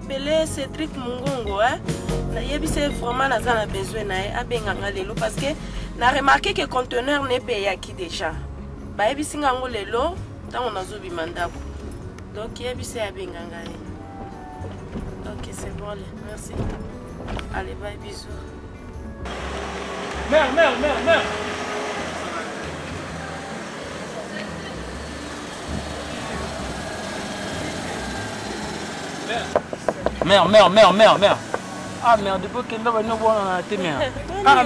appelé Cédric Mungongo, hein. C'est vraiment a besoin de parce que na remarqué que le conteneur n'est payé qui déjà. Bah singango lelo tant on a zobi mandako. Donc yebise abenganga. OK, c'est bon, merci. Allez, bye, bisous. Mère. Mère. Ah merde, depuis qu'il va nous voir dans la télé. Ah,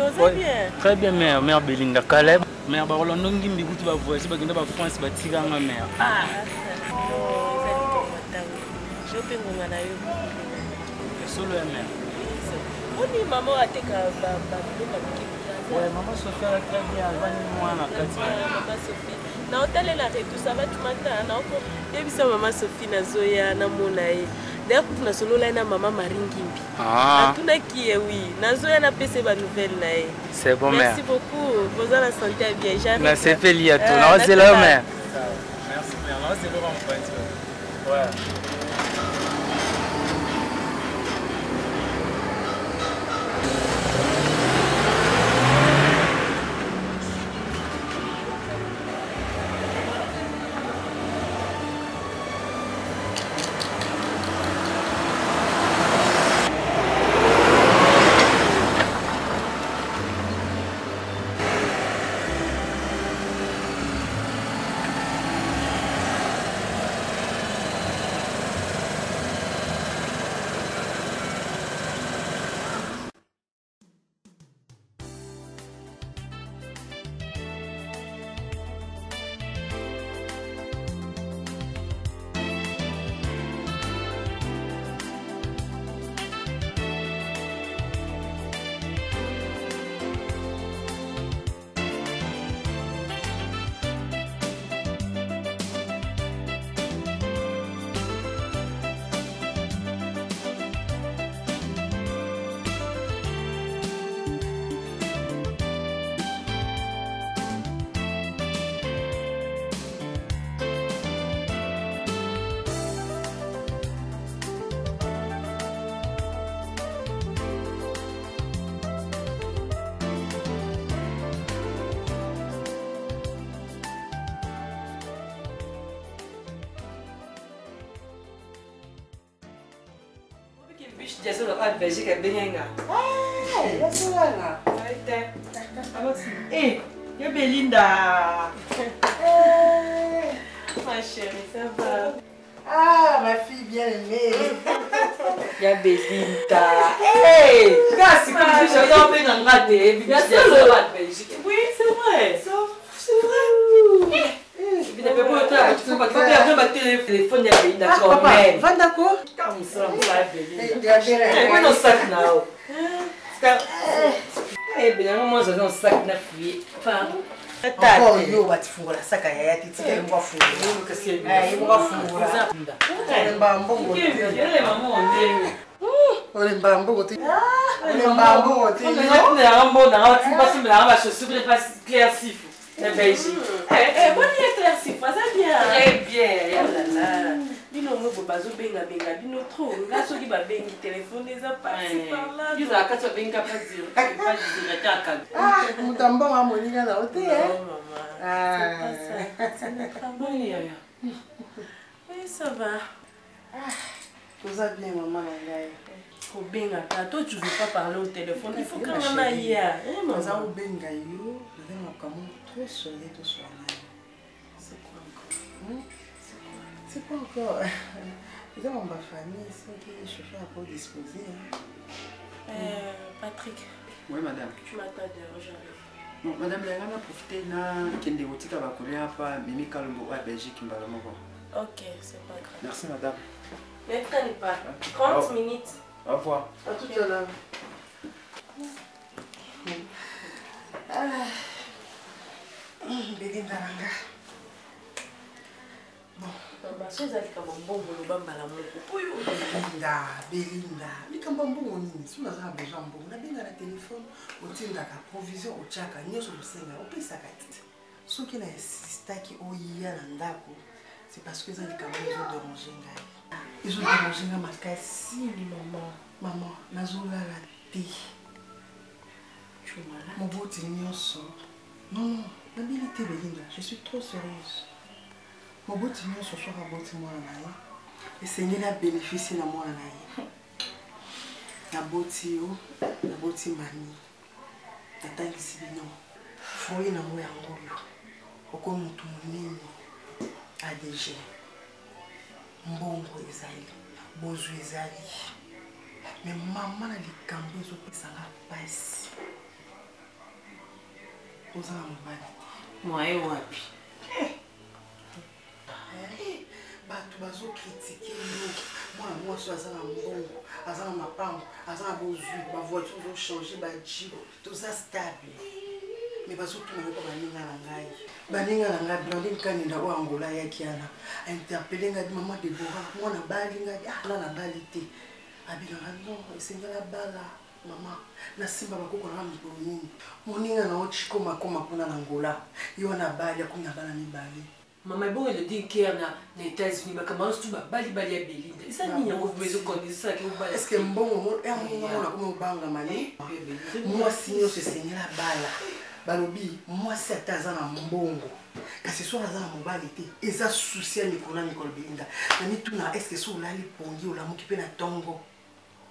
très bien, mère Belinda Caleb. Mère Barolando Ngimbi, tu vas voir, c'est pas que nous va France, va tirer en mère. Ah. Je peux vous demander. Solo mère. Oui, maman a été ouais, maman Sophie a très bien, elle va nous voir dans la carte. Maman Sophie. Na hôtel la tout ça va tout matin. Na ko debisa maman Sophie na zoya na monae. D'ailleurs pour na solo là na maman Maringimbi. Ah. Tout na qui est oui. Na zoya na PC ba nouvelle na. C'est bon mère. Merci beaucoup. Vous avez la santé bien. J'arrive. Merci Félie à tout. Non, c'est là mère. Merci mère. Non, c'est Laurent en fait. Ouais. Je suis en Belgique et Beninga. Ah, il est là. Eh, il y a Belinda. Ma chérie, ça va? Ah, ma fille bien-aimée. Il y a Belinda. Hey, regarde, c'est comme si j'étais en train de regarder. Il y a ça Belgique. Oui, c'est vrai. C'est vrai. Il n'y a pas de téléphone de Belinda quand même. Va d'accord? Comme ça, on va Belinda. Il y a un sac là. Eh bien, moi, j'ai un sac de fille. Encore yo batifungula saka ya titike ngwafungula kasi ngwafungula mbambo yele mama onde ole mbambo ti ole mbambo ti on est en mode na tu passes là va chaussure pas clairsif la Belgique bonne éclaircif ça bien très bien yalla bino mo bazo benga bino trop ngaso ki ba bengi téléphone eza parti par là ils a katso benga pas dire taka mutambo wa moninga na ote c'est pas ça c'est notre amour oui ça va tout ça bien maman ngai faut benga toi tu veux pas parler au téléphone il faut quand même aller maman ça ou benga yo na kamo trop soleil tout soir c'est quoi encore c'est pas encore. C'est dans ma famille, c'est qui je fais à pour disposer. Patrick. Oui, madame. Tu m'attends dehors, j'arrive. Non, madame, elle a profité de Kende Wotika Bakoulé à Mimi Kalumbo à Belgique. Ok, c'est pas grave. Merci, madame. Ne traîne pas. 30 minutes. Au revoir. À tout à l'heure. Belinda Ranga. Bon. Belinda, likambambongo nini suna za besoin mbongo na benga na téléphone otindaka provision ochaka nyoso lusenga opesaka tite soki na insistaki oyiya na ndako c'est parce que za likambo ezo déranger ngai ezodérange nga makasi. Maman, nazolala te. Moboti nyonso. Non, nabili te Belinda, je suis trop sérieuse. Moboti nyonso soir aboti mwana na ye. Esengeli abénéficie na mwana na ye. Naboti yo, naboti mami. Natangisi bino. Foye na mo yango yo. Oko mutu munene. ADG. Mbongo ezali. Bozu ezali. Mais maman na likambo ezopesanga pasi. Ozala mobali. Mwaye wapi? Bato bazokritike yo. Mwana mwasi aza na mbongo, aza na mapango, aza na bozwi, bavoiture ozochange, bajibo, toza stable. Mais bazotuna yo pa baninga na ngai. Baninga na ngai Blandine Kanenda oyo Angola ayaki wana. Interpellé nga di maman Deborah, mwana bali nga di ah na bali te. Abinganga non, esengela bala mama. Na simba bakoko na mikolo nini. Moninga na ochiko makoma kuna na Angola. Yo na bali akunya bala mibali. Maman bon il dit qu'il y a aux États-Unis mais comment tu vas bali à Belinda. Ça n'y a pas besoin de connaître ça que vous bali. Est-ce que mbongo est mbongo na comme banga mani? Moi sinon se sengela bala. Balobi moi c'est atazana mbongo. Kasi so azana mobali te. Eza souci ya mikolo na mikolo Belinda. Nani tuna est-ce que so lali pongi ola mukipe na tongo.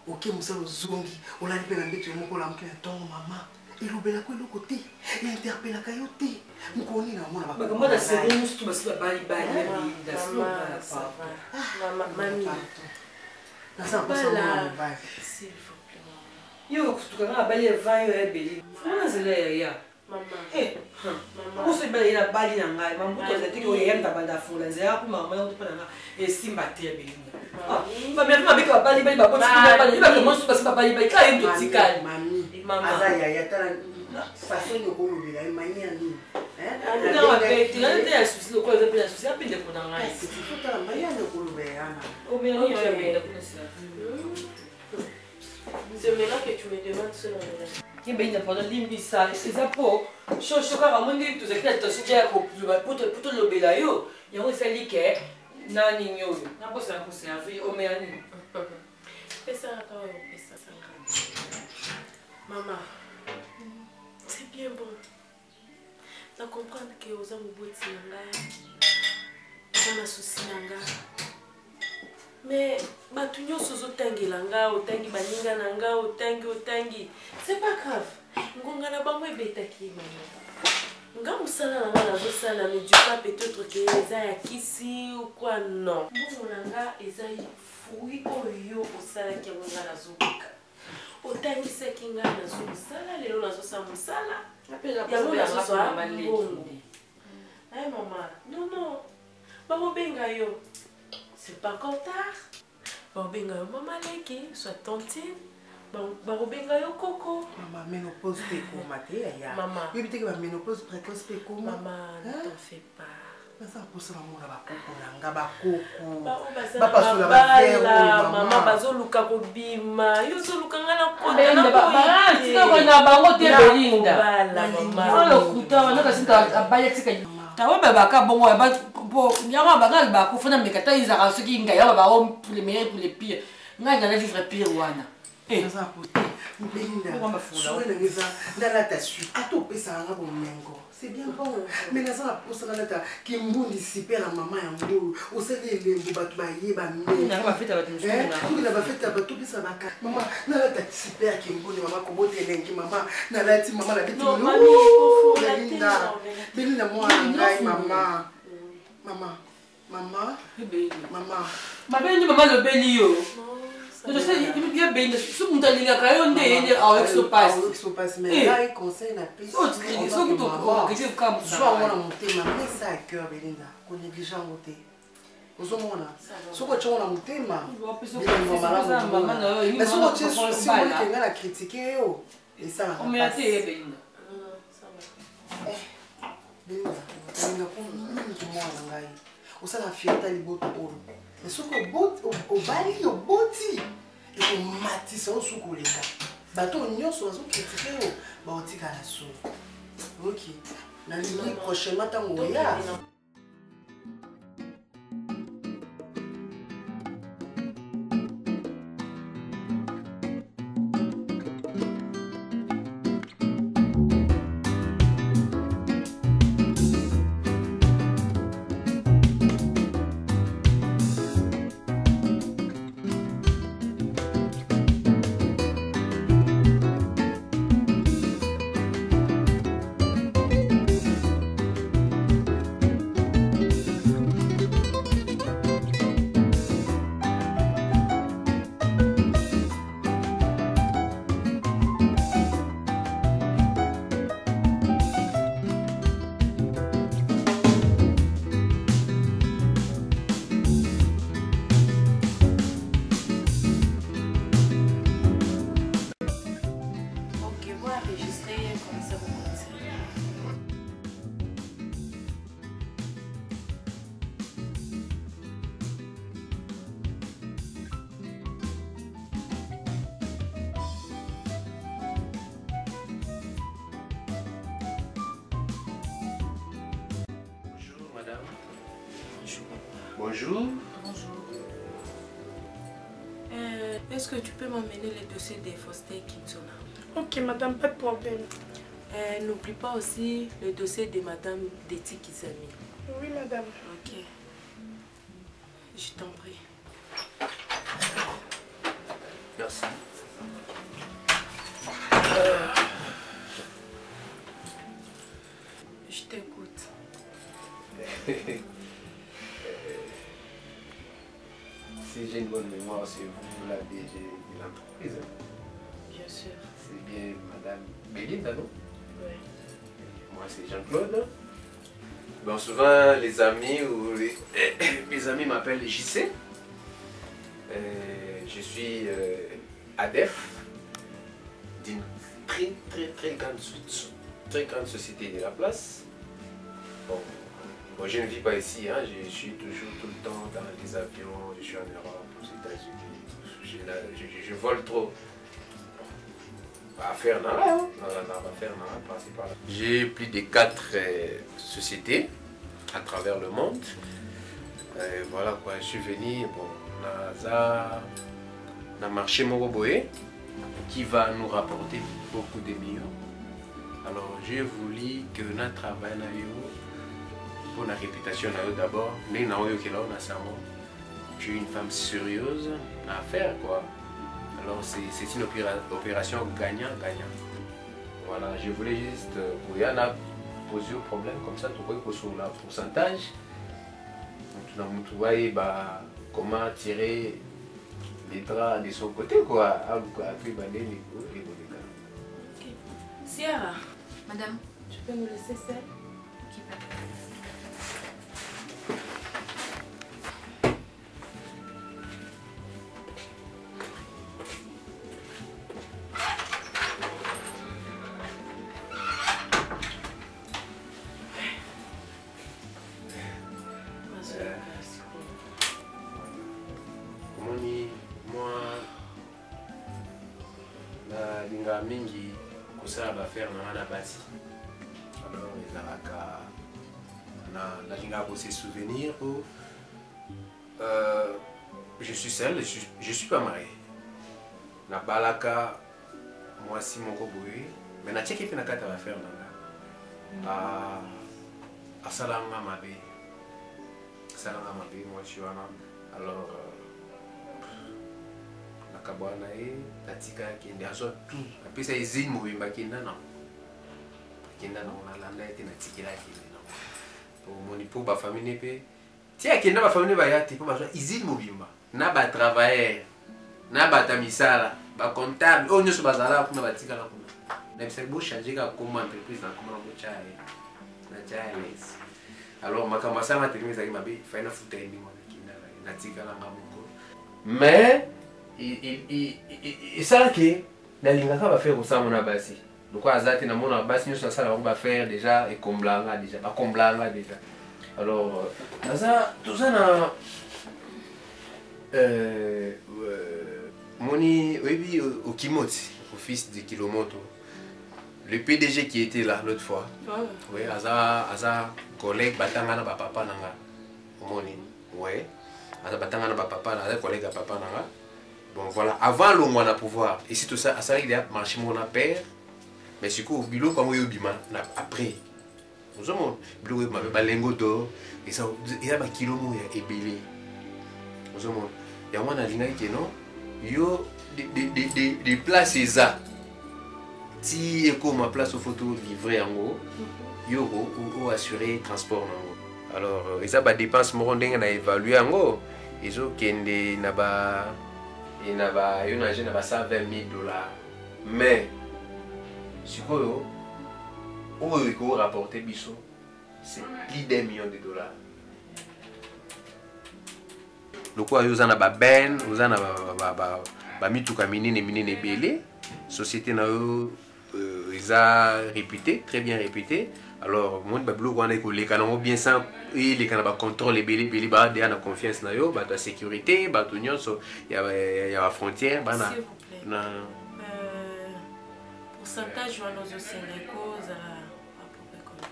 Ok musalo zongi olali pe na mbeto moko la mukipe na tongo mama. Ilobela ko eloko te. Interpella kayo te. Mukoni na mona ba. Comment la série nous tout basi bali Belinda. Maman, mamie. Na sa posa mona bali. S'il vous plaît. Yo kutukanga bali va yo Belinda. Comment c'est là ya? Maman. Eh, maman. Vous bali na bali na ngai. Maman ko za tiki o yenda banda fula nzela ku maman yo tupana nga esimba te Belinda. Ah, maman mama bika bali ba ko tiki bali ba ko mosu basi bali ba ka ndo tikali. Mama. Aza ya tala façon de kolobela mania ni. Non, avec tu as des soucis, le quoi de soucis, après de prendre un c'est faut tala mania de kolobela. Au bien il fait bien de ça. C'est maintenant que tu me demandes cela. Qui ben il pas de limbi ça, c'est ça pour choka ramondi tu sais que tu sais déjà pour tout le bela yo. Il y a un fait que na ninyo. Na pas ça c'est un vie au meani. Fais ça encore, fais ça. Maman, c'est bien bon. Tu comprends que aux hommes au bout de on a souci nanga. Mais batunyo sozo tangi langa, otangi baninga nanga, otangi. C'est pas grave. Ngonga na bango ebeta ki maman. Nga musala nanga na bosala mais du pas peut-être que eza ya kisi ou quoi non. Mbongo nanga eza fruit oyo osala ki ngonga na zobuka. Otangisaki nga nazosala lelo nazosala mosala yango nazosala mbongo. Ay maman, non bamobenga yo c'est pas encore tard. Bamobenga yo mama leki soit tontine bamobenga yo koko. Maman ménopause te koma te ya. Maman oui biteke ba ménopause précoce te koma. Maman ne t'en fais pas. Nasa posala mona bakoko nanga bakoko. Bapasola bavela mama bazoluka kobima yo zoluka nga na kota na koyi na bango te Belinda bala mama ono kuta wana kasinta abaya tika tawo baka bongo ba po nyama baka ba ko fona mekata izaka soki ngaya ba o pour les meilleurs pour les pires nga ngana vivre pire wana nasa pote Belinda sowe na ngeza ndala ta suite atopesa nga bomengo. C'est bien bon. Mais là, ça pour ça là, qui mbundi super à maman et ngolo. Au sein des lembo batu ba yeba mais. Na ba feta batu mshuna. Tout na ba feta batu bisa baka. Maman, na la ta super qui mbundi maman ko bote lengi maman. Na la ti maman la biti. Non, mamie, faut la Belinda. Belinda moi ngai maman. Maman. Ma belle maman le beli yo. Je sais, il bien bien. Ce monde ali nga kayo ndende avec ce passe. Avec ce passe mais là il conseille na paix. So qui to que tu comme ça. Soit on a monté mais ça à cœur Belinda. Qu'on négligeant monter. Ozomona. Soko tshona mutema. Maman na yo. Mais soko tshona si on que nga la critiquer yo. Et ça. On me a été Belinda. Ça va. Belinda. Belinda pour nous tout moi ngai. Osala fiata liboto olo. Mais soko au bali au boti. Et au matisa au sukoleka. Bato nyonso azo critiquer yo. Ba otika la so. OK. Na ligne prochainement tango ya. Bonjour. Bonjour. Est-ce que tu peux m'emmener le dossier des Foster Kinsona? Ok, madame, pas de problème. N'oublie pas aussi le dossier de madame Deti Kizami. Oui, madame. Ok. Je t'en prie. Merci. Je t'écoute. Si j'ai une bonne mémoire, c'est vous la DG de l'entreprise. Bien sûr. C'est bien madame Belinda, non? Oui. Moi, c'est Jean-Claude. Bon, souvent, les amis ou mes amis m'appellent JC. Je suis ADEF d'une très grande société de la place. Bon, moi, je ne vis pas ici, hein. Je suis toujours tout le temps dans les avions, je suis en Europe, aux États-Unis. Je vole trop. Affaire j'ai plus de 4 sociétés à travers le monde. Voilà quoi, je suis venu, bon, dans le marché Moroboé qui va nous rapporter beaucoup de millions. Alors j'ai voulu que notre travail pour la réputation d'abord, mais je suis une femme sérieuse à faire quoi. Alors c'est une opération gagnant-gagnant. Voilà, je voulais juste, il y en a posé un problème comme ça, tu vois, sur le pourcentage. Donc, tu vois, comment tirer les draps de son côté, quoi. Sierra, madame, tu peux nous laisser seul? mingi kosala baffaire na basi. Alors ezalaka nalingaka kose souvenir po je suis seul, je suis pas marié. Nabalaka mwasi moko boye mais natiaki mpe na kati ya baffaire nanga asalanga mabe mwasi wana. Alors nakabwana ye natika akende azwa tout apesa ezini mobimba akenda nango nalanda ete natikela akende nango omoni mpo bafamile mpe ti akenda bafamile baya te mpo bazwa izine mobimba na batravailleur na bata misala bacontable oyo nyonso bazalaka kuna batikala kuna nabisaki bochange kaka koma entreprise nakoma na bocaye na jales. Alors makambo asalanga telema ezalaki mabe fai nafuta ye ndenge wana akenda natikalanga moko mais esalaki nalingaka bafere kosala mona basi lokola aza te namona basi nyonso nasala bango bafere déjà ekomblanga déjà bakomblanga déjà. Alors toza na moni oyebi Okimoti au fils de Kilomoto, le PDG qui était là l'autre fois. Oui, aza collègue batanga na bapapa nanga omoni. Ouais, aza batanga na bapapa na collègue ya papa nanga. Bon voilà, avant le mois de pouvoir, et c'est tout ça, ça il y a marché mon père, mais c'est quoi, bilo comme yo bima après. Nous avons bilo ma balengo d'or et ça il y a ba kilo mo ya ebelé. Nous avons il y a moi na linga qui non, yo des places ça. Si eko ma place au photo livré en haut, yo ou assurer transport en haut. Alors ils a ba dépense mo ndenge na évaluer en haut, ils ont kende na ba il n'a pas eu un 120 000 $. Mais, si vous avez rapporté Bissot, c'est plus d'1 million de $. Le quoi, vous en avez ben, vous en avez mis tout comme minine belé. Société n'a ils a réputé, très bien réputé. Alors, mon bablo quand les canaux bien simple, les canaux contrôle les bélés bah déjà na confiance na yo, bah ta sécurité, bah tout nyon so il y a la frontière, bah na. S'il vous plaît. Pourcentage de nos Sénégal à peu près combien?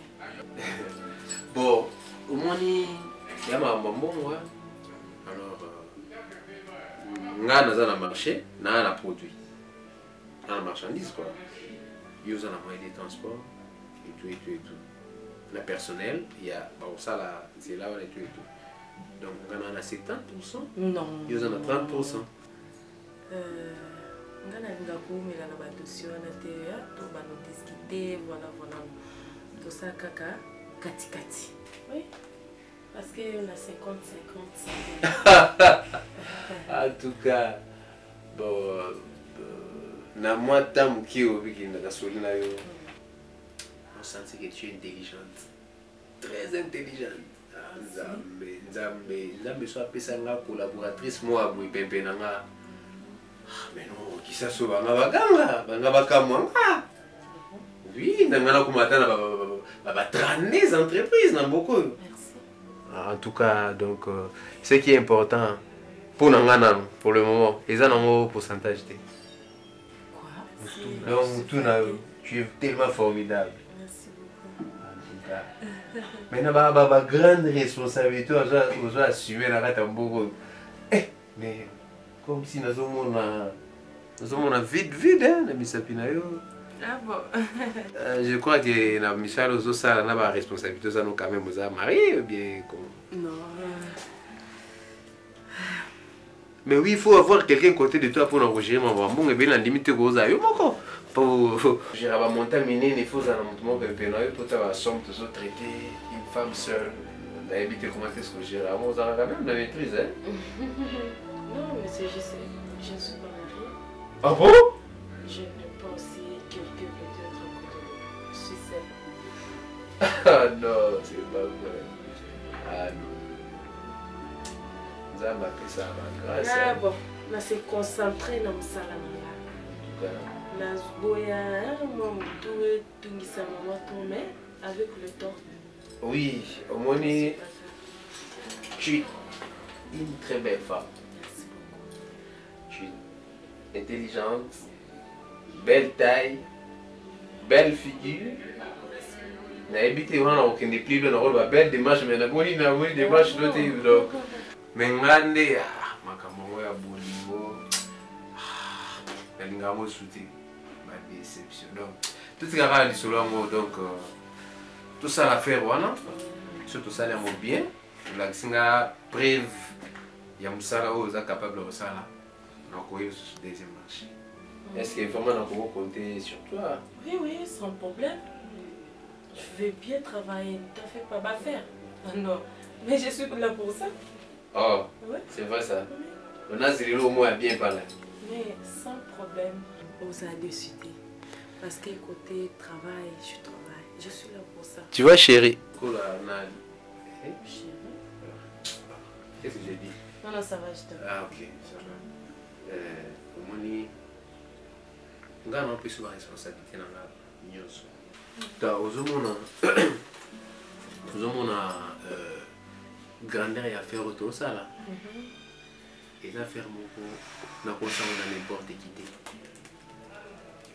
Bon, au moins il y a ma maman moi, nga naza na marché na produit na marchandise quoi. Yo za na moyen de transport et tout. Le personnel, il y a ça là, c'est là où et tout. Donc on a 70%. Non. Yo za na 30%. Nga na linga kuumela na badossier wana te to bano discuter voilà. To ça kaka kati. Oui. Parce que on a 50-50. En tout cas, bon, na moi tam qui au biki na gasolina yo. On sent que tu es intelligente. Très intelligente. Nzambe soit pesa nga collaboratrice moi boy pempe na nga. Mais non, qui ça so banga banga bakamwa. Oui, na ngana kumatana ba 30 entreprises na beaucoup. En tout cas, donc, ce qui est important pour Nangana, pour le moment, ils ont un pourcentage. Quoi? Donc, tu es tellement formidable. Merci beaucoup. En tout cas. Maintenant, ma grande responsabilité, on doit assumer la rate en beaucoup. Mais, comme si nous avons vide, hein, la misapinayo. Ah bon? Je crois que la Michel Ozosa n'a pas de responsabilité, ça nous quand même aux mariés ou bien comment? Non. Mais oui, il faut avoir quelqu'un côté de toi pour enregistrer mon bambou et bien la limite que vous avez. Pour gérer la montagne minée, il faut un montement que pour ta somme de traiter une femme seule. D'habiter comment est-ce que je gère? Vous avez quand même la maîtrise, hein? Non, mais c'est juste, je ne suis pas mariée. Ah bon? Je ne pas aussi quelqu'un peut-être à côté de moi. Je suis seule. Ah non, c'est pas vrai. Ah non. Nous avons appelé ça grâce. Ah bon, on s'est concentré dans le salon. Là, moi, tout ça, mais avec le temps. Oui, au moins, tu es une très belle femme. Merci beaucoup. Tu es intelligente, belle taille, belle figure. Na habité on a aucun déplié dans le rôle belle démarche mais na boni démarche d'autre donc mais ngande makambo ya bolingo linga mo souti ma déception donc tout ce qui du solo donc tout ça l'affaire wana surtout ça l'aime bien la singa brève ya musala oza capable de ça là donc oui sur deuxième marché. Est-ce que vraiment on peut compter sur toi? Oui, sans problème. Je vais bien travailler, ne t'en fais pas faire. Non, mais je suis là pour ça. Oh, ouais. C'est vrai ça. Oui. On a zéro au moins bien parlé. Mais sans problème, on a décidé. Parce que côté travail, je travaille. Je suis là pour ça. Tu vois chérie. Chérie. Qu'est-ce que j'ai dit? Non, ça va, je te Ah ok, ça va. Moni, on a un peu sur la responsabilité dans la news. Nous avons grandeur et affaire autour ça là. Et les affaires n'a pas ça dans n'importe qui.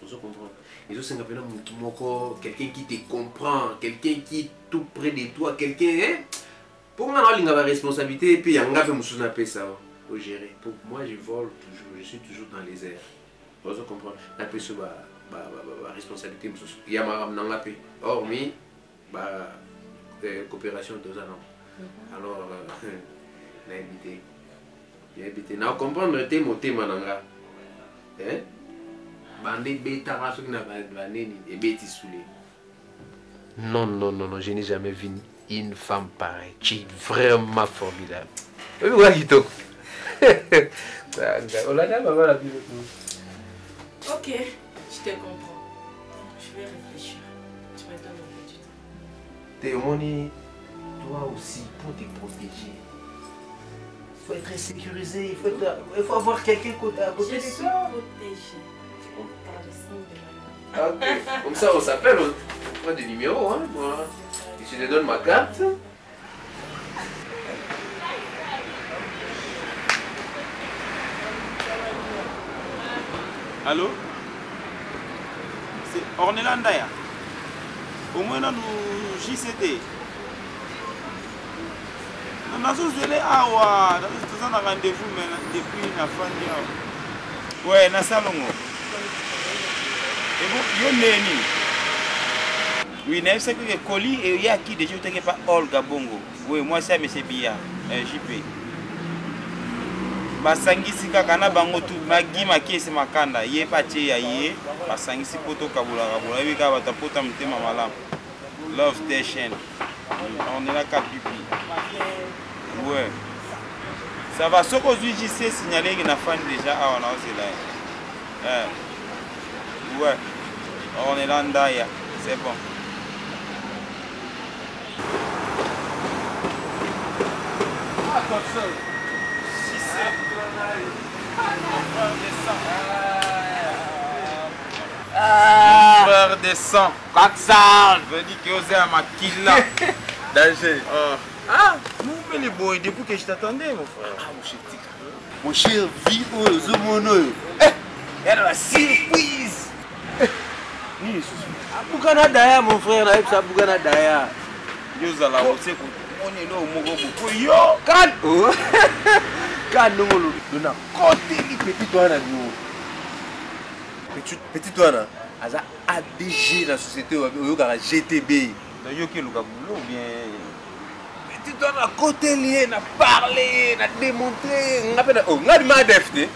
Vous comprenez? Ils ont quelqu'un qui te comprend, quelqu'un qui est tout près de toi, quelqu'un pour moi on a la responsabilité et puis il y a un gars qui me appelle ça au gérer. Pour moi je vole toujours, je suis toujours dans les airs. Vous comprenez? La personne la responsabilité il y a ma rame hormis coopération de ça non. Alors na habité na comprendre te moté mananga hein bandé bêta raso na baneni et bêti soulé. Non, je n'ai jamais vu une femme pareille. Tu es vraiment formidable. Oui, ok, je te comprends. Je vais réfléchir. Tu me donnes un peu du temps. Théomoni, toi aussi, pour te protéger, il faut être sécurisé, il faut avoir quelqu'un à côté de toi. Je suis protégée par le sang de ma mère. Ok, comme ça on s'appelle, on prend des numéros, hein, moi. Je te donne ma carte. Allô? C'est Ornelandaya. Au moins nous JCT. nazozele awa toza na rendez-vous mais depuis na fandi awa ouais na salongo yo neni oui na c'est que colis et ya qui déjà te pas Olga Bongo oui moi c'est monsieur Bia JP basangisi kaka na bango tu magi makese makanda ye patie ya ye basangisi poto kabula kabula bika batapota mtema malamu love station on est là capipi ouais ça va soko juji c'est signalé que na fan déjà on a aussi là ouais on est là ndaya c'est bon ah comme ça si c'est frère de sang Kaksal veut dire que vous êtes ma killa danger ah nous les boys depuis que je t'attendais mon frère mon cher vie au zomono elle la surprise ni Bukana daya mon frère na ça Bukana daya yozala ose ko on est là au moko beaucoup yo kan kan ngolo dona côté li petit toi na nous petit toi na aza ADG la société au gara GTB yo ki luka boulot bien petit toi na côté lié na parler na démontrer ngapena oh ngadi ma defte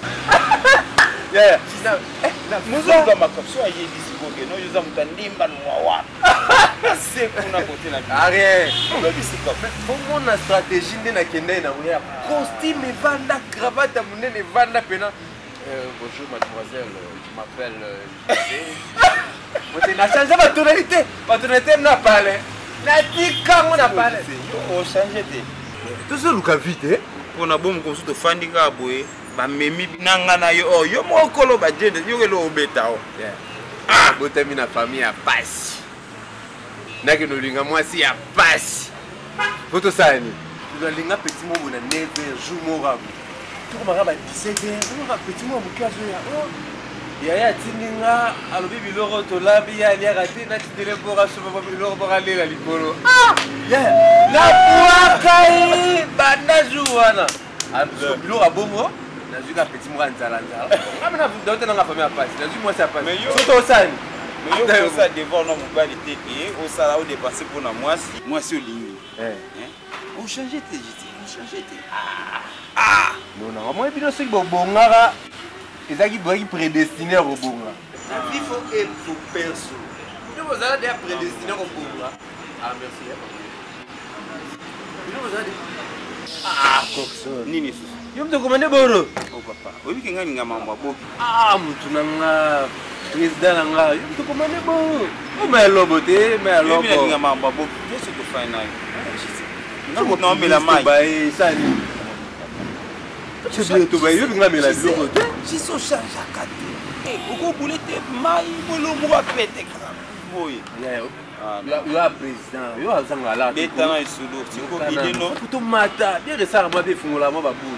yeah na muzo kama kapso aye disi boke no yoza mutandimba mwa c'est pour na côté na arrête faut mon stratégie ndena kende na moya costume vanda cravate munene vanda pena bonjour mademoiselle je m'appelle moi c'est na changer ma tonalité na parler na tika mon na parler oh changer te tout luka vite pour na bom ko to fandika boye ba memi nanga na yo yo mokolo ba jende yo kelo obeta o ah botami na famille ya pasi naki no linga mwasi ya pasi poto sani tu linga petit mo na 9h jour mo rabu tu ko ba 17h mo ba petit mo mukazo ya oh ya tininga alobi biloro to labi ya lia raté na titele bora so ba biloro bora lela likolo ah ya la puakai banda juana abso biloro abongo nazuka petit mo nzala amena dote na famille ya pasi nazu moi ça passe soto sani mais yo ça devant no mobali te et au sala au dépasser pour na moi si olingi on changer tes ah non moi bino c'est bongara ezaki boki prédestiné au bonga la vie faut être pour perso nous vous allez déjà prédestiné au bonga ah merci nous vous allez ah kokso nini yo mto komande boro oh papa obi kenga ninga mambo boki ah mutu nanga président nanga yo mto komande boro o melo bote melo ko ninga mambo boki qu'est-ce que fait nayo non mais la maille bah ça ni tu veux to bah yo ninga mela biloko si so charge à 4 eh oko boulete mai bolo mo apete boy ya président yo azanga la betana isulu tiko bideno kuto mata bien de ça moi be fungola mo babu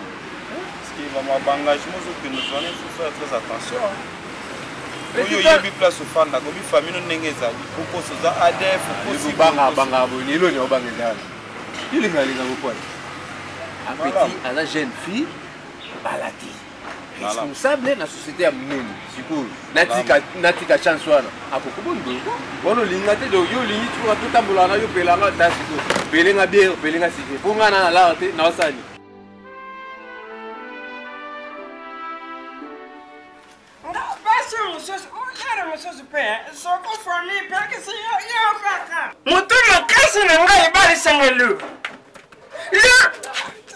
parce que vraiment engagement que nous allons faire très attention yo yebi place au fanda ko bi famille no nengeza ko soza ADF ko si banga bo ni lo ni obangenda il linga ko quoi a petit à la jeune fille balati responsable na société ya munene sikuru natika chance wana akoko bono linga te do yo lingi tuka tutambola na yo pelanga ta sikuru pelenga bien pelenga sikuru ponga na la te na osani mutu makasi na ngai balisangelu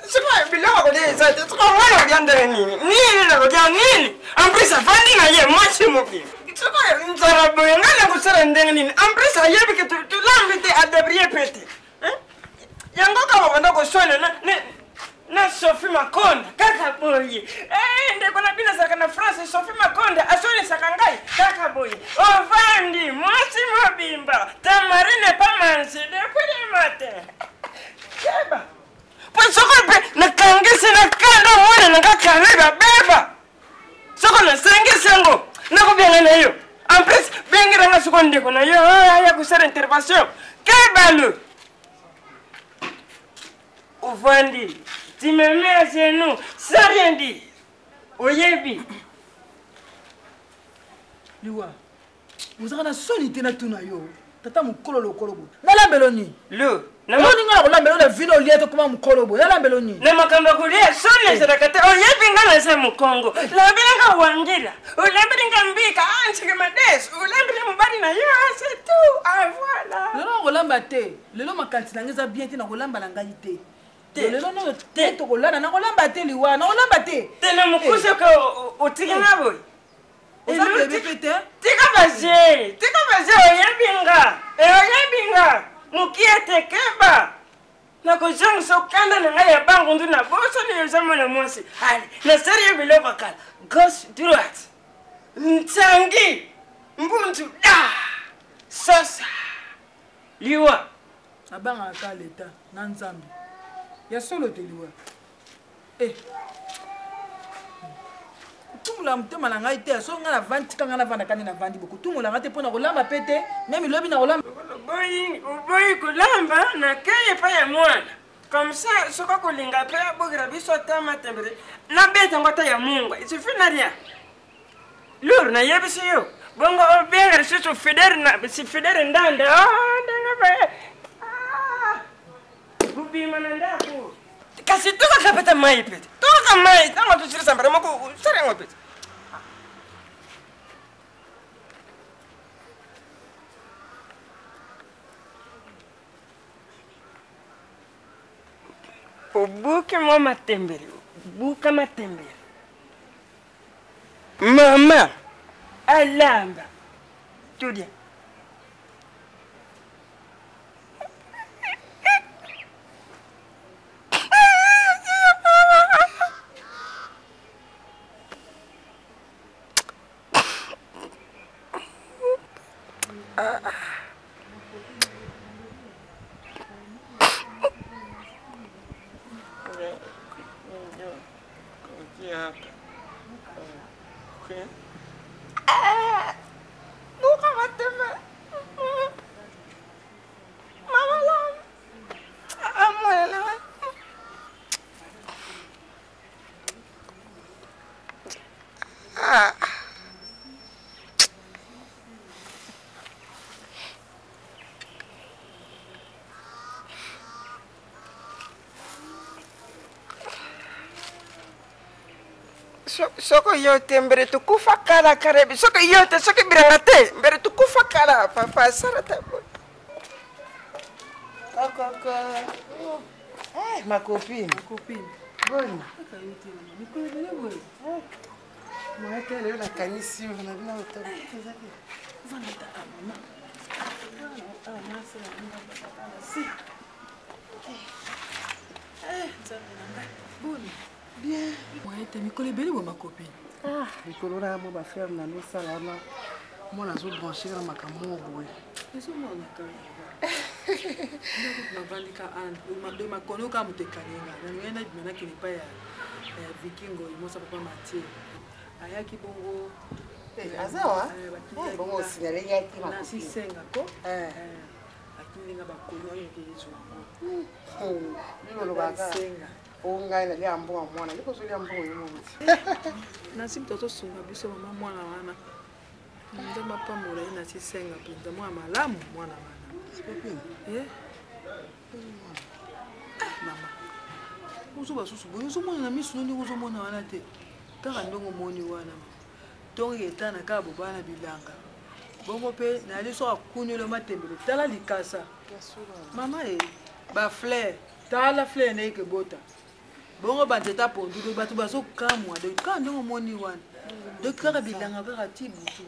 c'est quoi biloko de ça tu crois moi regarde nini na regarde nini en plus ça fandi na ye moi c'est mon fils c'est quoi nzara boyenga na kusara ndenge nini en plus ça yebe que tu l'invité à débrier petit hein yango ka banda ko sona na Sophie Makonda kaka boye ndeko na bina saka na France Sophie Makonda asone saka ngai kaka boye ovandi moi c'est mobimba ta marine pas manger depuis le matin keba soko na kangese na kanda mwana na kakanga beba soko na sengese ngo na ko bien na yo en plus bengira nga soko ndeko na yo ya kusara intervention kebalo Ovandi, tu me mets à genoux sans rien dire. Oyebi. Liwa, vous avez la solité na tuna yo. Tata mukolo lo kolobo. Na la beloni. Lo. Na moni nga la beloni vino lieto kuma mukolobo. Na la beloni. Na makamba kulia soni sadakate. Oyebi ngana sa mukongo. La bilinga wangila. Ulembilinga mbika anchike mades. Ulembili mubadi na yo c'est tout. Ah voilà. Lelo rolamba te. Lelo makanti na ngeza bien te na rolamba na ngai te. Lelo no te to kolana na rolamba te liwa. Na rolamba te. Te na mukuse ko otigana boy. Oza bebe pete? Tika baje oyebinga. Oyebinga. Mukiete keba. Na ko jang so kanda na ngaya bangu nduna boso ni yozama na mwasi. Hali, na seri biloko kala. Gauche droite. Ntangi. Mbuntu da. Sosa. Liwa. Abanga ka leta na nzambi. Ya solo te liwa. Tumula mtema na ngai te so nga na vandi kanga na vanda kani na vandi beaucoup tumula ngate pona kolamba pete même lobi na kolamba boy kolamba na keye pa ya mwana comme ça soko kolinga pe bogira biso tama tembere na beta ngota ya mungu il suffit na rien lur na yebisi yo bongo obenga siso fidere na si fidere ndande ndanga ba gubi mananda ko kasi tuka kapata mai pete tuka mai tango tusiri sambara mako sare ngopete buke mo matembele buka matembele mama alamba tudia soko yote mbere tukufa kala karebi soko yote soko birangate mbere tukufa kala papa sarata boy koko ma copine bonne moi tele la kanisi na bina utabu zake vana ta mama masa si bonne bien. Moi, t'es Mikolo Beli ou ma copine? Ah, Mikolo là, moi, faire na nous ça là, moi, la zone branchée dans ma caméra, oui. Qu'est-ce que moi on a quand même? Na vandika an, de ma kono ka mutekanenga. Na ngena dimena ki pa ya vikingo, imosa papa Mathieu. Ayaki bongo. Azawa? Bongo signalé yaki ma. Na si senga ko? Akilinga ba kono yeke yezo. Ni lo baka. Onga ina lia mbonga mwana liko so lia mbonga yimuti na simtoto sunga biso mama mwana wana ndema pamola ina chisenga pinza mwa malamu mwana wana sipepini mama uzo basusu boyo uzo mwana na misu nini uzo mwana wana te kaka ndongo moni wana tongi etana ka bobana bilanga bongo pe na liso akunyelo matembele tala likasa mama ba fleur tala fleur ne ke bota bongo banzeta pondu bato bazo kamwa de ka ndongo moni wana de kaka bilanga kaka tibu tu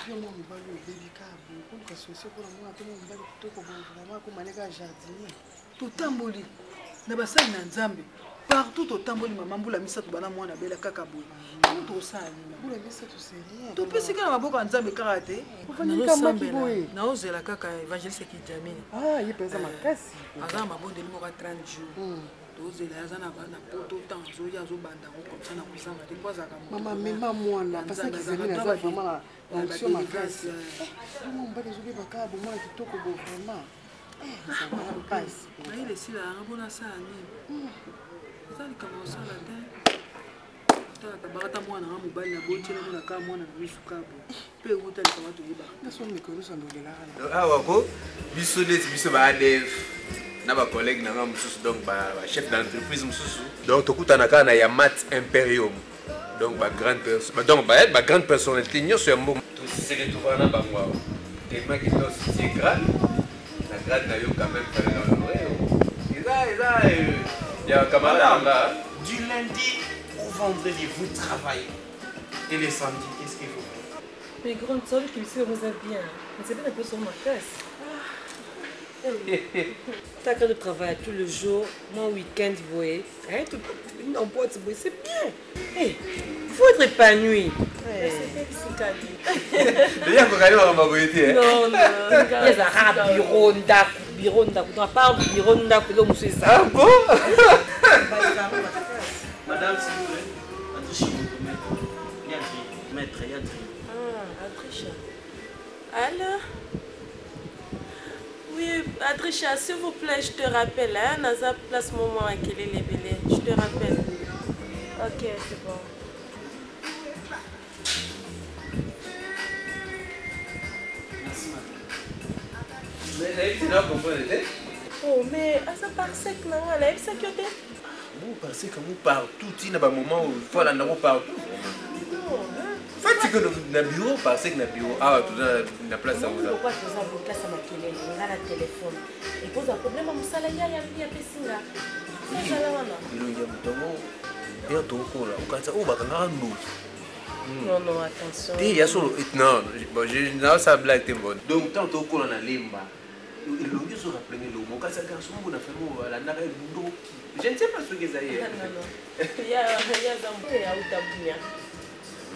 yo mo mbalo bebi kabu ko ka soso ko mo ato mo mbalo kitoko bo vraiment ko maneka jardinier tutamboli na basali na nzambe partout tutamboli mama mbula misato bana mwana bela kaka boye to sali mbula misato c'est rien to pesika na maboko nzambe kaka te na ozela kaka evangeliste ki jamini ye pesa makasi azama mabondeli mo ka 30 jours tozela azana bana poto tanzo ya zo banda ko comme ça na kusanga te kwaza ka mama mema mwana parce que zeli na za vraiment la onction makasi mo mbale zo beba ka bo mwana kitoko bo vraiment Il est là, un bon assassin. Ça, il commence à la tête. Tabata mwana wa mobali na botela na ka mwana na misukabo pe utali kwa watu yeba naso mikolo sandolela ah wako biso neti biso ba élève na ba collègue na nga mususu donc ba chef d'entreprise mususu donc tokutana kana ya mat imperium donc ba grande personne donc ba grande personnalité nyonso ya mboka to se retrouver na bangwa tellement que toi c'est grave la grade na yo quand même faire l'honorer il y a un camarade là du lundi au vendredi vous travaillez et les samedis qu'est-ce que vous faites? Mais grande soeur qui me suit vous bien mais c'est bien un peu sur ma casse. T'as qu'à travailler tout le jour, moi week-end, vous voyez. En boîte, c'est bien. Il faut être épanoui. D'ailleurs, vous allez voir ma beauté. Non, non. Il y a un bureau d'âme. À part le bureau d'âme, l'homme, c'est ça. Ah bon? Madame, s'il vous plaît, entrez chez vous. Maître, il y a Adrien. Ah, Adricha. Alors? Oui, Adricha, s'il vous plaît, je te rappelle, hein, Naza place moment à quel est les bélés. Je te rappelle. Ok, c'est bon. Merci, madame. Mais tu n'as pas compris. Oh, mais ça part sec, non? Elle a eu ça qui était? Vous pensez que vous partout, il y a un moment où il faut aller partout. Faites que le bureau, parce que le bureau, ah, tout la place à vous. Pourquoi tu as une place à ma télé? On a le téléphone. Et pose un problème à Moussala, il y a Pessinga. C'est ça là, là. Il y a un temps, bientôt, là, au cas où, on va faire un autre. Non, non, attention. Il y a solo. Non, je ça blague est bonne. Donc, tant qu'on a limba, il y a ce rappelé, mon cas, c'est un garçon, on a fait la nare et boulot. Je ne sais pas ce que ça y est. Non, non. Il y a Zambou et Aoutabounia.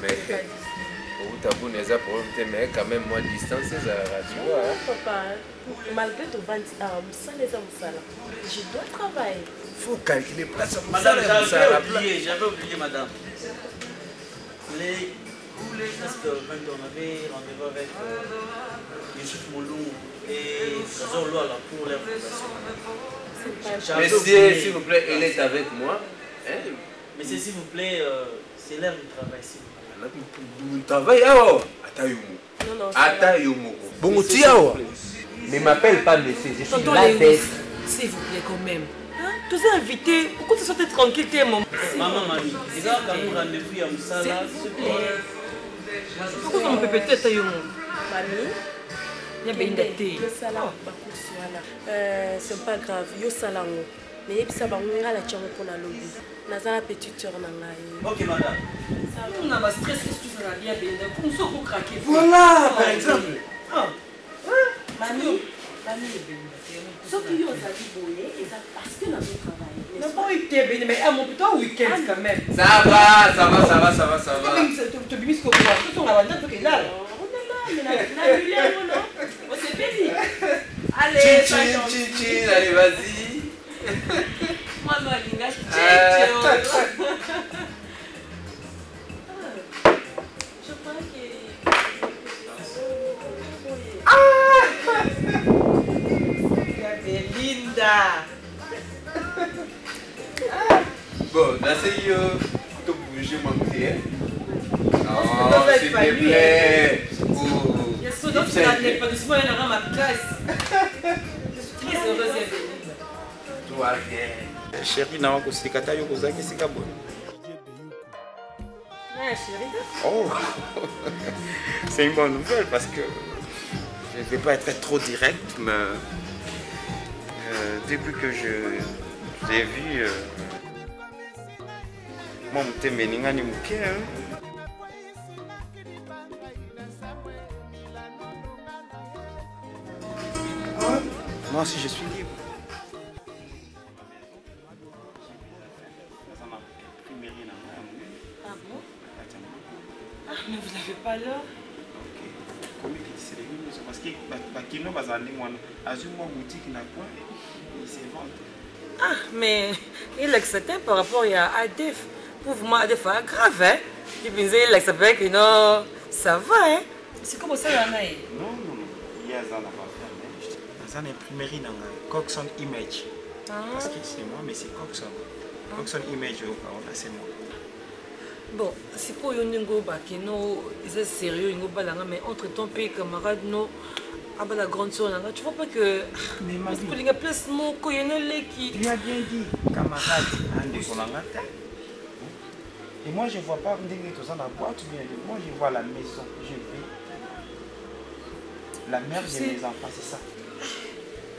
Mais au tabou n'est pas pour mais quand même moi distance ça tu vois. Papa, malgré ton bandit je dois travailler. Faut calculer place. Madame, j'avais oublié madame. Tous les presque 20 ans, on avait rendez-vous avec Youssouf Moulou et Trésor Loala pour les fondations. Monsieur, s'il vous plaît, elle est avec moi. Monsieur, s'il vous plaît, c'est l'heure du travail. Vous travaillez alors? Atayomo. Bon, tiens, ne m'appelle pas monsieur, je suis la tête. S'il vous plaît, quand même. Tous les invités, pourquoi tu sortais tranquille, t'es mon. Maman, mamie, c'est ça quand nous rendez-vous à Moussala. Pourquoi on peut peut-être Tayomo? Mamie, il y a bien des thé. c'est pas grave, yo salango. Mais ça va on a la chambre pour la lobby. Naza la petite heure nanga. Ok madame. On a ma stress que tu fais la bien bien. Pour nous pour craquer. Voilà par exemple. Mamie, ce qui est aux amis boyés, c'est parce que nous avons travaillé. Non pas week-end, mais à mon putain week-end quand même. Ça va. Tu bimis qu'on voit tout on a vendu tout est là. On est là, mais la lumière non. On s'est béni. Allez, allez vas-y. Moi, je crois que... Linda. Bon, là c'est tout bouger mon pied. Oh, s'il te plaît. Il y a ce dont tu n'as pas de soin dans ma classe. Je suis très heureuse d'être Linda. Tout va bien. Chérie, n'a pas de kata yo kozaki sika bon. Ouais, chérie. Oh, c'est une bonne nouvelle parce que je ne vais pas être trop direct, mais depuis que je l'ai vu, moi, je suis venu à Nimouké. Moi aussi, je suis libre. Ah bon? Ah, mais vous n'avez pas l'heure? Comment c'est les millions? Parce que Bakino Bazandi, moi, boutique n'a quoi, il se vend. Ah, mais il acceptait par rapport à Adef. Pour moi, Adef, grave, hein? Il pensait, il acceptait que non, ça va, hein? C'est comme ça, là, non, il y a ça, on n'a pas fait. dans l'imprimerie, Coxon Image. Parce que c'est moi, mais c'est Coxon. Coxon Image, c'est moi. Bon, c'est pour yon ngo ba que no, c'est sérieux ngo ba langa, mais entre ton pays camarade no, aba la grande sœur langa, tu vois pas que mais ma vie. Pour les place mon koyenele qui. Tu as bien dit, camarade, ande kolanga. Et moi je vois pas tout ça dans la boîte, moi je vois la maison, je vais. La mère de mes enfants, c'est ça.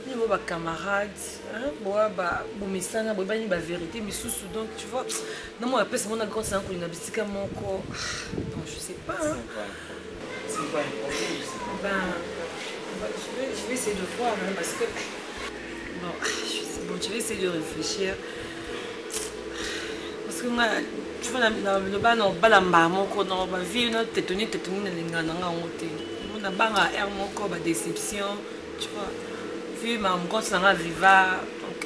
Ni mo ba camarade, hein, boa ba bomesanga boba ni ba vérité mais sous donc tu vois. Non moi après c'est mon grand c'est encore une bisika mon corps. Donc je sais pas. Hein. C'est pas un problème. Je vais essayer de voir hein, parce que bon, je vais essayer de réfléchir. Parce que moi tu vois le bas non balamba mon corps non ba vie non tétoni na linga na ngote. On a banga air mon corps ba déception, tu vois. Vu ma grosse sanga viva donc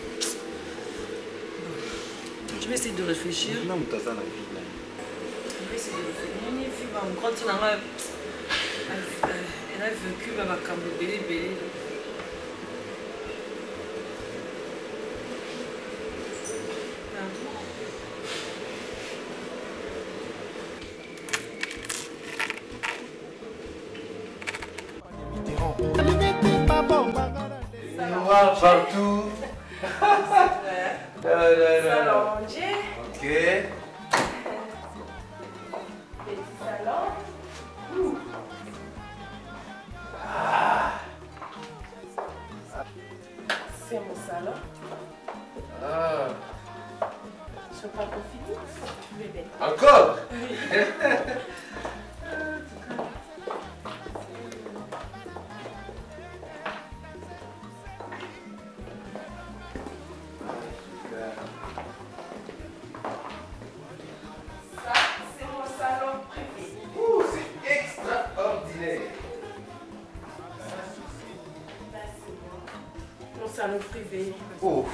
je vais essayer de réfléchir. Non, tu as la vie là. Je vais essayer de réfléchir. Vu ma grosse sanga elle a vécu ma cambo belé. Partout. S'allonger. Ok. Petit salon. C'est mon salon. Je peux pas profiter. Tu veux bien. Encore? Salon privé. Oh,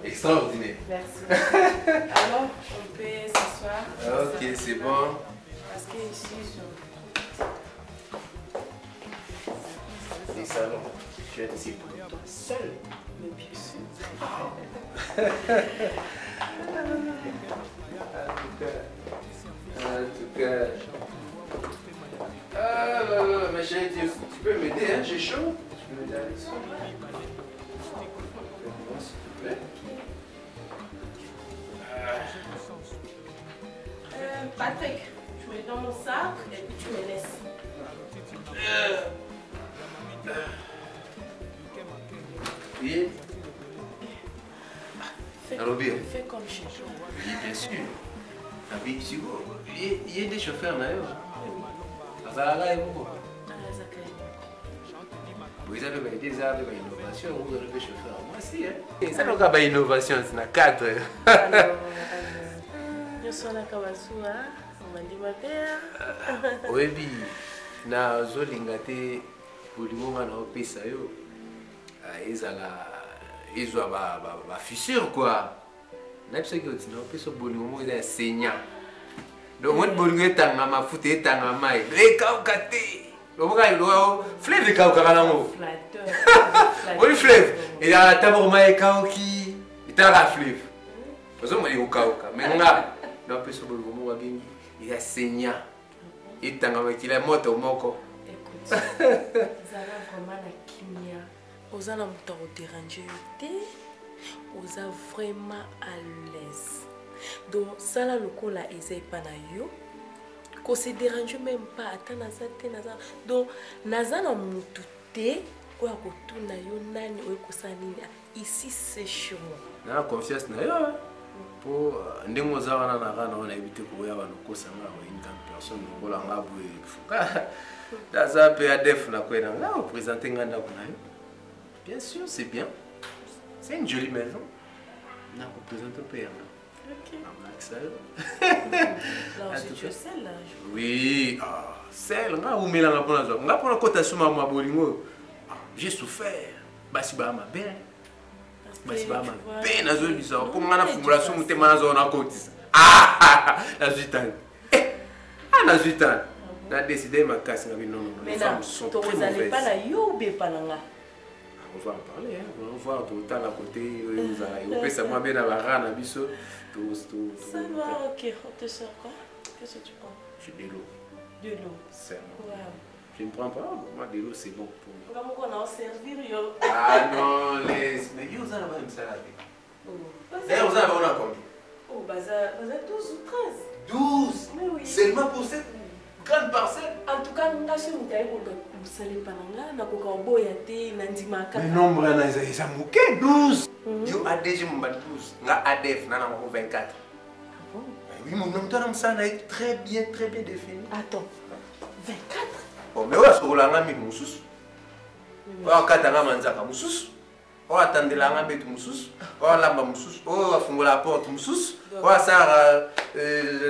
extraordinaire. Merci. Alors, on peut s'asseoir. Ok, c'est bon. Parce que ici, Les salons, tu es ici pour toi seul. Mais bien sûr. En tout cas. Ma chérie, tu peux m'aider, hein? J'ai chaud. Tu peux m'aider avec ça? Patrick, tu mets dans mon sac et puis tu me laisses. Oui. Fais comme chez toi. Oui, bien sûr. Il y a des chauffeurs d'ailleurs. Vous avez des armes d'innovation, vous avez des chauffeurs. Moi aussi, hein. Ça n'a pas d'innovation, c'est un cadre. Je suis là, Kabasua. On m'a dit ma père. Oui, na zolingate bolingonga na opesa yo. Ezwa ba fissure quoi. Na pisa que na opesa bolingonga eza senya. Donc moi bolingo etanga mafuta etanga mai. Ekauka. Le fleuve Kaukarango. Oui, fleuve. Il a d'abord ma Kauki. Il a la fleuve. Parce que moi, il y a Kauka. Mais on a. Il a saigné. Il a la moto au moko. Écoute, vous avez vraiment la kimia. Vous avez dérangé. Vous êtes vraiment à l'aise. Donc, ça là, le coup là, il n'est pas là. Qu'on se dérange même pas ata naza te naza donc naza na mutu te oya kotuna yo nani oyo kosala nini ici c'est chez moi na confiance na yo po ndenge oza wana na kana wana ebite koya wana kosanga une grande personne ngola ngabwe fuka daza pe adef na kwena nga o présenter nga ndako na yo bien sûr c'est bien c'est une jolie maison na ko présenter pe yana. Ok. Là aussi tu es celle là. Oui, celle nga umela nga pona zo. Nga pona kota suma ma bolingo. J'ai souffert. Basi ba ma bien. Basi ba ma bien na zo bisa. Ko nga na fumula sumu te mana zo na kotisa. Na zuitani. Na zuitani. Na décider ma casse nga non. Mais là, tu n'allais pas là yo be palanga. On va en parler, hein. On va voir tout le temps à côté. On peut savoir bien avoir un abisso. Ça va, ok. On te sert quoi? Qu'est-ce que tu prends? J'ai de l'eau. De l'eau? C'est bon. Ouais. Je ne prends pas. Moi, de l'eau, c'est bon pour moi. Comment on a servir, yo? Ah non, laisse. Mais vous en avez une salade. D'ailleurs, vous en avez combien? Oh, bah ça 12 ou 13. 12? Mais oui. Seulement pour cette grande parcelle? En tout cas, nous avons vous savez pas, nous avons boyaté, mais non, Brana, ils ont mouqué 12. Yo ADG mon 12. Nga ADF, nous avons 24. Ah bon? Oui, mon nom de ça est très bien défini. Attends, 24? Bon, mais où est-ce que vous l'avez mis moussous? Où est-ce que vous l'avez mis moussous? Où est-ce que vous l'avez mis moussous? Où est-ce que vous l'avez mis moussous? Où est-ce que vous l'avez mis la porte moussous? Où est-ce que vous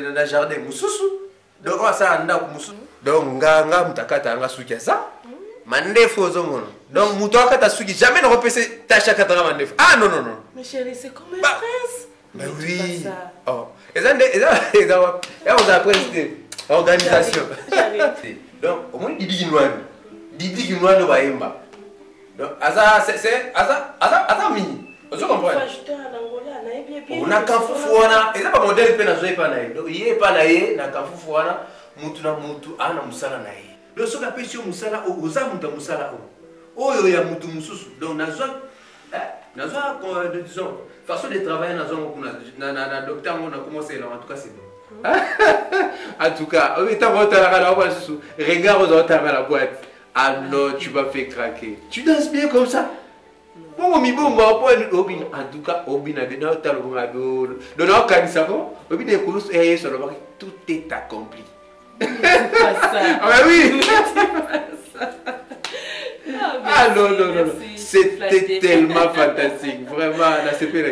l'avez mis jardin moussous? Donc, on a un moussou. Donc, on a un souki ça. Mandef aux hommes. Donc, moutoua kata souki. Jamais ne repêcher tacha katara mandef. Ah non, non, non. Mais chérie, c'est comme un prince. Mais oui. Oh. Et ça, on a appris l'organisation. Donc, au moins, Didi Ginoine. Didi Ginoine va yemba. Donc, c'est mini. Vous comprenez? On a qu'un fouana, et ça pas modèle pe na zo pas naï. Donc il est pas naï, na qu'un fouana, mutu na mutu ana musala naï. Donc ce qu'on appelle musala o oza mutu musala o. O yo ya mutu mususu. Donc na zo disons façon de travailler na zo na docteur on a commencé là en tout cas c'est bon. En tout cas, on est en retard à la boîte sous. Regarde aux autres à la boîte. Ah non, tu vas faire craquer. Tu danses bien comme ça. En tout cas, tout est accompli. Ah oui. Ah non, non, non. C'était tellement fantastique. Vraiment, la CP là.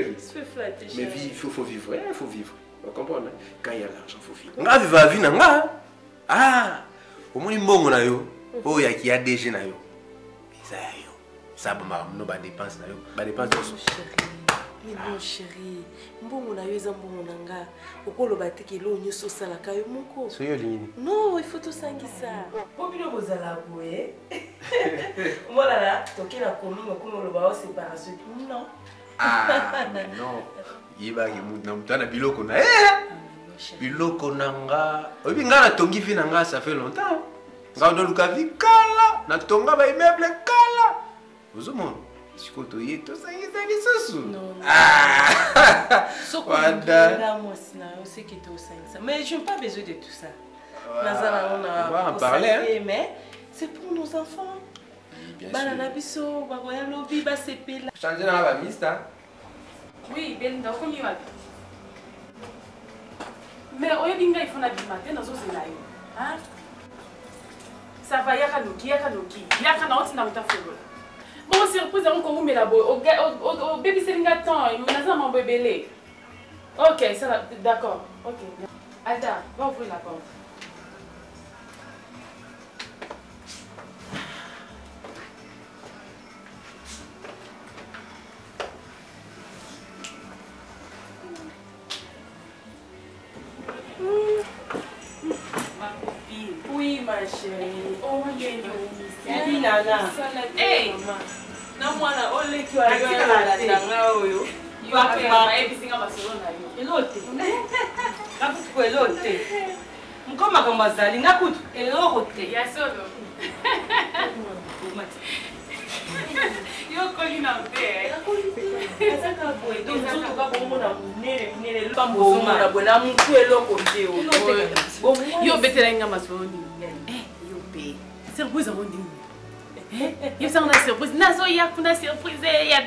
Mais il faut vivre. Il faut vivre. Vous comprenez? Quand il y a l'argent, il faut vivre. On va vivre. Ah, au moins, il y a oh, il y a des gens. Ça va dépense na dépense mais non chérie mbongo na yo eza mbongo nanga okoloba te ke lo nyoso osalaka yo moko so yo lini non il faut tosangisa po bino bozala boye omolala toke na komingo kuna oloba o séparation non ah non yebaki na mutana biloko na biloko nanga obi nga na tongi fi nanga ça fait longtemps nga ndo luka vi kala na tonga ba immeuble kala. Vous avez dit que vous avez dit que vous avez dit non. Ah! Mais je n'ai pas besoin de tout ça. On va en parler. Hein? Mais c'est pour nos enfants. Bien sûr. Changer dans la mise, hein? Oui, bien d'accord. Mais il faut la matin dans hein? Ça va, il y a bon, surprise, on commence là-bas. Au bébé, c'est un temps. Il m'a dit mon bébé. Ok, ça va. D'accord. Ok. Attends, va ouvrir la porte. Ma copine. Oui, ma chérie. Oh, mon Dieu. Salut, Nana. Hey! Na mwana ole ki wa la nga oyo. Yo apa ebisinga masolo na yo. Elote. Ngakuthi ko elote. Mkoma kama zali ngakuthi elote. Ya solo. Yo koli na mpe. Azaka boy do nzoto ka bongo na nene pambo na bona mtu eloko te o. Yo betela nga masolo ni. Yo be. Surprise on dit. Il y a une surprise. Il y a une surprise. Il y a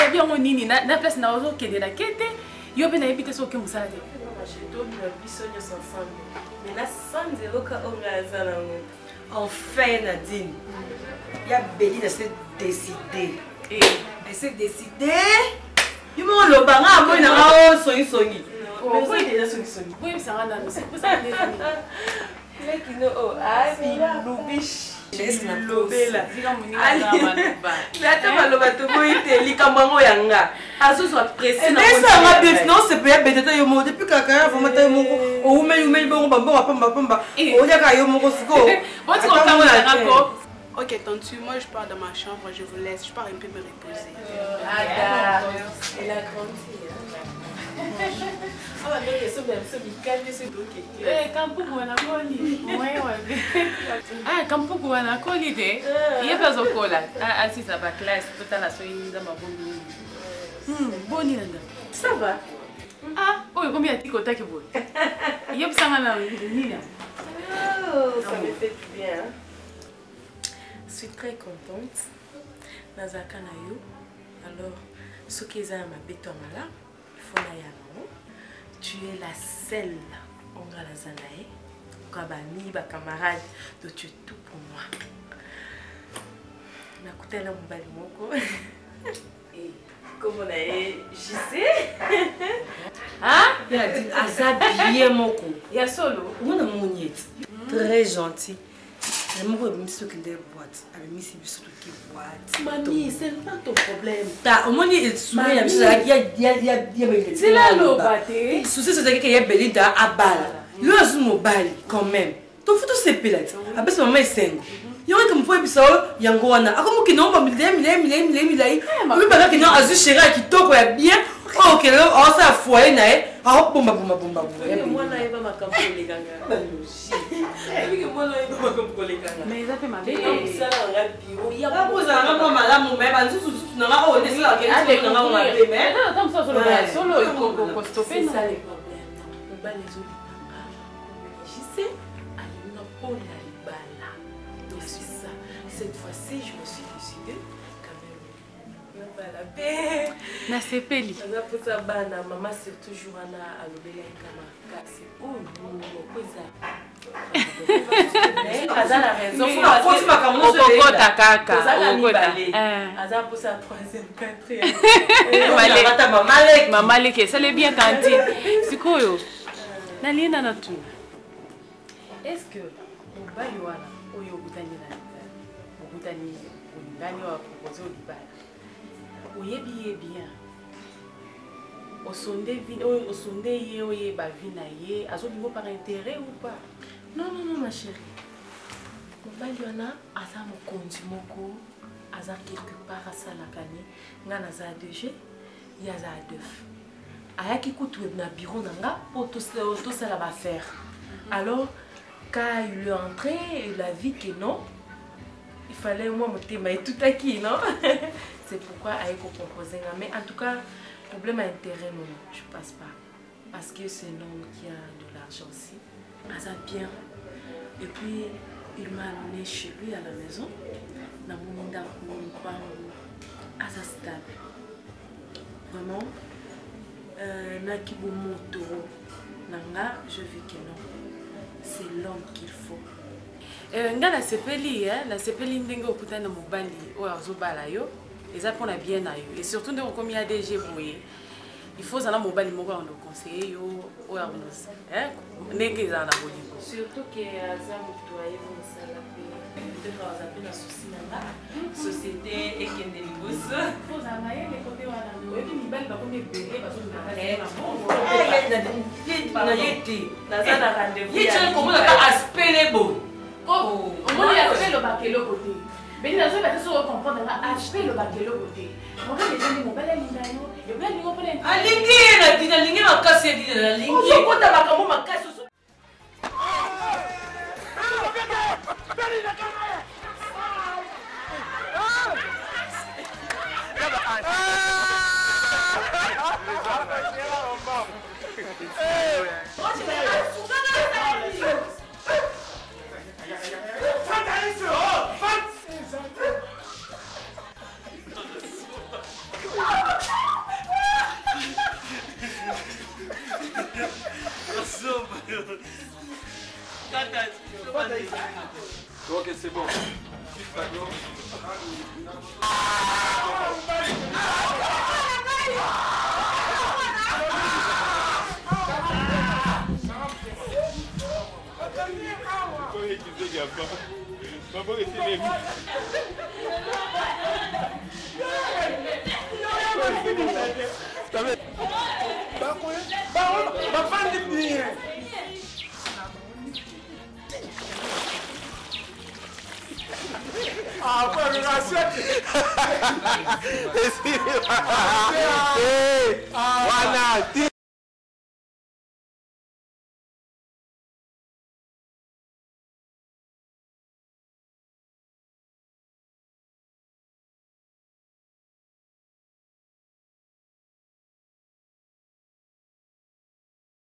bien mon nini. Na place na ozo kende na kete. Yo be na ebite so ke musala de. Mais la sanze loka onga zana ngo. Enfin Nadine. Il y a Béline s'est décidé. Elle s'est décidée. You mo lo banga mo na o songi. Oh, oui déjà songi. Oui, ça rend dans c'est pour ça que les qui no oh ah bilubish. Laisse la lobela. Mais attends, maloba to boite likambango yanga. Azo soit pressé na. Mais ça m'a bien non c'est pas bête yo mo depuis kaka vraiment ta mo o umeli bon bambo pamba. O ya ka yo mo ko siko. Bon tu entends la rako. Ok, tontu, moi je pars dans ma chambre, je vous laisse, je pars un peu me reposer. Ah, elle a grandi. Ah, donc elle se met calme, c'est ok. Eh, Kampuku wanakoli. Ah, Kampuku wanakoli de. Iye pazo kola. Ah, si ça va classe, tout à la soirée dans ma bonne. Boni nanda. Ça va. Ah, oh, combien de kota qui boit. Iye psanga na nina. Oh, ça me fait du bien. Je suis très contente. Nazaka na yo. Alors, ce qui est à ma béton là, il faut na ya. Tu es la seule en Galazanae, Kabani, ma camarade, donc tu es tout pour moi. Je suis là, mon et comme on a JC, hein? Il a dit Azabier Moko. Il y a solo. On a mon niette. Très gentil. Je me remets sur une boîte. Avec mis sur une boîte. Mamie, c'est pas ton problème. Au moins, il y a c'est là le bâté. Souci, c'est qu'il y a Belinda à balle. Il y a un mobile quand même. Ton photo c'est pelette. Après, c'est maman est 5. Il y a un comme pour épisode, il y a un goana. Ah, comme qui n'ont pas mis les. Oui, parce qu'il y a un azur chéri qui toque bien. Oh, ok, là, on s'est foyer, naïe. Ah, bomba. Moi, là, il va m'accompagner les gars. Mais ça fait ma belle. Il y a pas de madame, mais pas de soucis. Non, on est là. Mais non, solo. Il faut stopper. C'est ça les problèmes. On va les autres. Je sais, donc c'est ça. Cette fois-ci, je me suis décidée quand même. On va la paix. Na sepeli. Pour ça, maman c'est toujours à l'obéler comme c'est oh non, Aza la raison. Il faut la kaka. Aza pour sa troisième, quatrième. Maman Leke, ça l'est bien tanti. C'est quoi yo? Nalina na tu. Est-ce que au Bayouana, au Yogutani na Ogutani, au Ngani wa proposé au Libala. Au yebi bien. Au sonde ye oye ba vina ye, azo niveau par intérêt ou pas? Non, ma chérie. Mon Bayouana, aza mo kondi moko, aza quelque part à Salakani, ngana za 2G, ya za 2. Ayaki kutu na bureau nanga pour tout ça va faire. Alors quand il est entré, il a vu que non, il fallait moi me témoigner tout à qui, non? C'est pourquoi il faut proposer. Mais en tout cas, problème à intérêt, non, je passe pas. Parce que c'est l'homme qui a de l'argent aussi. Aza bien. Et puis, il m'a amené chez lui à la maison. Dans mon Aza stable. Vraiment. Nakibomoto. Nanga, je vis que non. C'est l'homme qu'il faut. Nga la sepeli, la sepeli ndenge okutana mobali oyo azobala yo, eza pona bien na yo. Et surtout ndenge komi ya DG boye. Il faut zala mobali moko ando conseiller yo oyo akonosa. Ndenge eza na bolingo. Surtout que aza mutu ayebi mosala pe. Peut-être aza pe na souci nanga. Société ekende liboso. Faut zala ye le côté wana. Oyebi mibali bakomi ebele bazolingaka na bongo. Naza na rendez-vous. Il y a un aspect beau. Oh, on m'a dit aspect le bakelo côté. Mais il a besoin de se comprendre aspect le bakelo côté. Mon gars, les amis, mon bel ami d'ailleurs, et bien nous on peut. Alingi na dina lingi makasi dina lingi. On compte makambo makasi. Ok, c'est bon. Ah, pas de racette. Voilà.